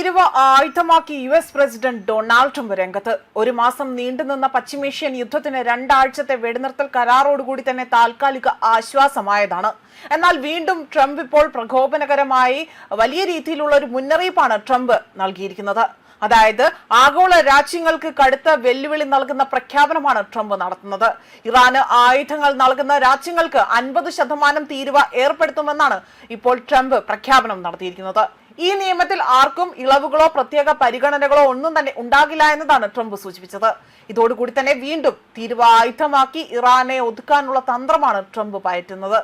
തീരുവ ആയുധമാക്കി US president Donald Trump രംഗത്ത്. ഒരു മാസം നീണ്ടുനിന്ന പശ്ചിമേഷ്യൻ യുദ്ധത്തിന് 2 ആഴ്ചത്തെ വെടിനിർത്തൽ കരാറോടുകൂടി തന്നെ താൽക്കാലിക ആശ്വാസമായതാണ്. എന്നാൽ വീണ്ടും ട്രംപ് ഇപ്പോൾ പ്രകോപനകരമായി വലിയ രീതിയിലുള്ള ഒരു മുന്നറിയിപ്പാണ് ട്രംപ് നൽകിയിരിക്കുന്നത്. അതായത് ആഗോള രാജ്യങ്ങൾക്ക് കടുത്ത വെല്ലുവിളി നൽകുന്ന പ്രഖ്യാപനമാണ് ട്രംപ് നടത്തുന്നത്. ഇറാന് ആയുധങ്ങൾ നൽകുന്ന രാജ്യങ്ങൾക്ക് 50% തീരുവ ഏർപ്പെടുത്തുമെന്നാണ് ഇപ്പോൾ ട്രംപ് പ്രഖ്യാപനം നടത്തിയിരിക്കുന്നത്. ഈ നിയമത്തിൽ ആർക്കും ഇളവുകളോ പ്രത്യേക പരിഗണനകളോ ഒന്നും തന്നെ ഉണ്ടാകില്ല എന്നതാണ് ട്രംപ് സൂചിപ്പിച്ചത്. ഇതോടുകൂടി തന്നെ വീണ്ടും തീരുവ ആയുധമാക്കി ഇറാനെ ഒതുക്കാനുള്ള തന്ത്രമാണ് ട്രംപ് പയറ്റുന്നത്.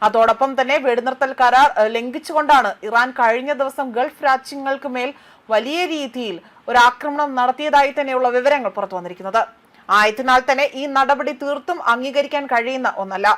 അതോടൊപ്പം തന്നെ വെടിനിർത്തൽ കരാർ ലംഘിച്ചുകൊണ്ടാണ് ഇറാൻ കഴിഞ്ഞ ദിവസം ഗൾഫ് രാജ്യങ്ങൾക്ക് മേൽ വലിയ രീതിയിൽ ഒരു ആക്രമണം നടത്തിയതായി തന്നെയുള്ള വിവരങ്ങൾ പുറത്തു വന്നിരിക്കുന്നത്. ആയതിനാൽ തന്നെ ഈ നടപടി തീർത്തും അംഗീകരിക്കാൻ കഴിയുന്ന ഒന്നല്ല.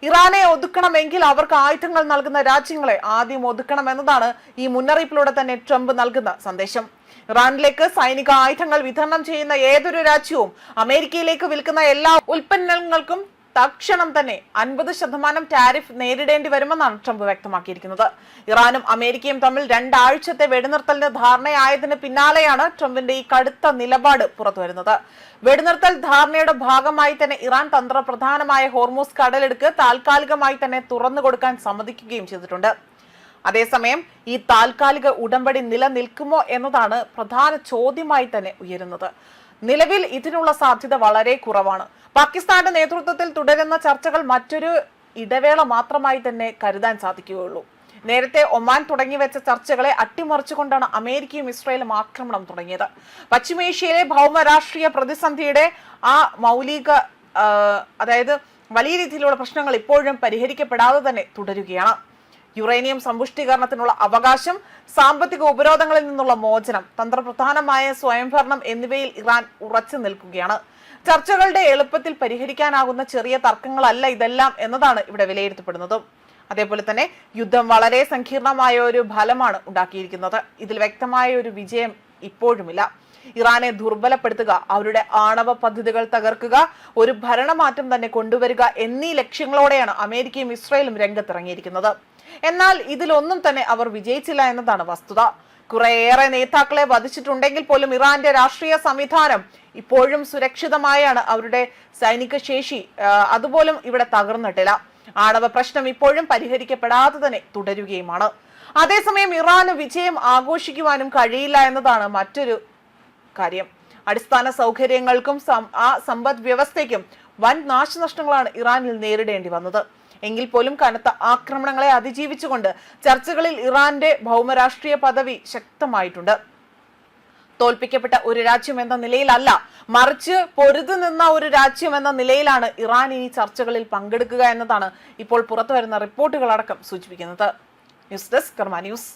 ഇറാനെ ഒതുക്കണമെങ്കിൽ അവർക്ക് ആയുധങ്ങൾ നൽകുന്ന രാജ്യങ്ങളെ ആദ്യം ഒതുക്കണം എന്നതാണ് ഈ മുന്നറിയിപ്പിലൂടെ തന്നെ ട്രംപ് നൽകുന്ന സന്ദേശം. ഇറാനിലേക്ക് സൈനിക ആയുധങ്ങൾ വിതരണം ചെയ്യുന്ന ഏതൊരു രാജ്യവും അമേരിക്കയിലേക്ക് വിൽക്കുന്ന എല്ലാ ഉൽപ്പന്നങ്ങൾക്കും തക്ഷണം തന്നെ 50% ടാരിഫ് നേരിടേണ്ടി വരുമെന്നാണ് ട്രംപ് വ്യക്തമാക്കിയിരിക്കുന്നത്. ഇറാനും അമേരിക്കയും തമ്മിൽ 2 ആഴ്ചത്തെ വെടിനിർത്തലിന് ധാരണയായതിന് പിന്നാലെയാണ് ട്രംപിന്റെ ഈ കടുത്ത നിലപാട് പുറത്തുവരുന്നത്. വെടിനിർത്തൽ ധാരണയുടെ ഭാഗമായി തന്നെ ഇറാൻ തന്ത്രപ്രധാനമായ ഹോർമൂസ് കടലിടുക്ക് താൽക്കാലികമായി തന്നെ തുറന്നു കൊടുക്കാൻ സമ്മതിക്കുകയും ചെയ്തിട്ടുണ്ട്. അതേസമയം ഈ താൽക്കാലിക ഉടമ്പടി നിലനിൽക്കുമോ എന്നതാണ് പ്രധാന ചോദ്യമായി തന്നെ ഉയരുന്നത്. നിലവിൽ ഇതിനുള്ള സാധ്യത വളരെ കുറവാണ്. പാകിസ്ഥാന്റെ നേതൃത്വത്തിൽ തുടരുന്ന ചർച്ചകൾ മറ്റൊരു ഇടവേള മാത്രമായി തന്നെ കരുതാൻ സാധിക്കുകയുള്ളൂ. നേരത്തെ ഒമാൻ തുടങ്ങിവെച്ച ചർച്ചകളെ അട്ടിമറിച്ചുകൊണ്ടാണ് അമേരിക്കയും ഇസ്രായേലും ആക്രമണം തുടങ്ങിയത്. പശ്ചിമേഷ്യയിലെ ഭൗമ രാഷ്ട്രീയ പ്രതിസന്ധിയുടെ ആ മൗലിക അതായത് വലിയ രീതിയിലുള്ള പ്രശ്നങ്ങൾ ഇപ്പോഴും പരിഹരിക്കപ്പെടാതെ തന്നെ തുടരുകയാണ്. യുറേനിയം സമ്പുഷ്ടീകരണത്തിനുള്ള അവകാശം, സാമ്പത്തിക ഉപരോധങ്ങളിൽ നിന്നുള്ള മോചനം, തന്ത്രപ്രധാനമായ സ്വയംഭരണം എന്നിവയിൽ ഇറാൻ ഉറച്ചു നിൽക്കുകയാണ്. ചർച്ചകളുടെ എളുപ്പത്തിൽ പരിഹരിക്കാനാകുന്ന ചെറിയ തർക്കങ്ങളല്ല ഇതെല്ലാം എന്നതാണ് ഇവിടെ വിലയിരുത്തപ്പെടുന്നതും. അതേപോലെ തന്നെ യുദ്ധം വളരെ സങ്കീർണമായ ഒരു ഫലമാണ് ഉണ്ടാക്കിയിരിക്കുന്നത്. ഇതിൽ വ്യക്തമായ ഒരു വിജയം ഇപ്പോഴുമില്ല. ഇറാനെ ദുർബലപ്പെടുത്തുക, അവരുടെ ആണവ പദ്ധതികൾ തകർക്കുക, ഒരു ഭരണമാറ്റം തന്നെ കൊണ്ടുവരിക എന്നീ ലക്ഷ്യങ്ങളോടെയാണ് അമേരിക്കയും ഇസ്രായേലും രംഗത്തിറങ്ങിയിരിക്കുന്നത്. എന്നാൽ ഇതിലൊന്നും തന്നെ അവർ വിജയിച്ചില്ല എന്നതാണ് വസ്തുത. കുറേയേറെ നേതാക്കളെ വധിച്ചിട്ടുണ്ടെങ്കിൽ പോലും ഇറാന്റെ രാഷ്ട്രീയ സംവിധാനം ഇപ്പോഴും സുരക്ഷിതമായാണ്. അവരുടെ സൈനിക ശേഷി അതുപോലും ഇവിടെ തകർന്നിട്ടില്ല. ആണവ പ്രശ്നം ഇപ്പോഴും പരിഹരിക്കപ്പെടാതെ തന്നെ തുടരുകയുമാണ്. അതേസമയം ഇറാന് വിജയം ആഘോഷിക്കുവാനും കഴിയില്ല എന്നതാണ് മറ്റൊരു കാര്യം. അടിസ്ഥാന സൗകര്യങ്ങൾക്കും ആ സമ്പദ് വ്യവസ്ഥയ്ക്കും വൻ നാശനഷ്ടങ്ങളാണ് ഇറാനിൽ നേരിടേണ്ടി വന്നത്. എങ്കിൽ പോലും കനത്ത ആക്രമണങ്ങളെ അതിജീവിച്ചുകൊണ്ട് ചർച്ചകളിൽ ഇറാന്റെ ഭൗമരാഷ്ട്രീയ പദവി ശക്തമായിട്ടുണ്ട്. തോൽപ്പിക്കപ്പെട്ട ഒരു രാജ്യം എന്ന നിലയിലല്ല, മറിച്ച് പൊരുതു നിന്ന ഒരു രാജ്യം എന്ന നിലയിലാണ് ഇറാൻ ഇനി ചർച്ചകളിൽ പങ്കെടുക്കുക എന്നതാണ് ഇപ്പോൾ പുറത്തുവരുന്ന റിപ്പോർട്ടുകളടക്കം സൂചിപ്പിക്കുന്നത്. ന്യൂസ് ഡെസ്ക് കർമ്മ ന്യൂസ്.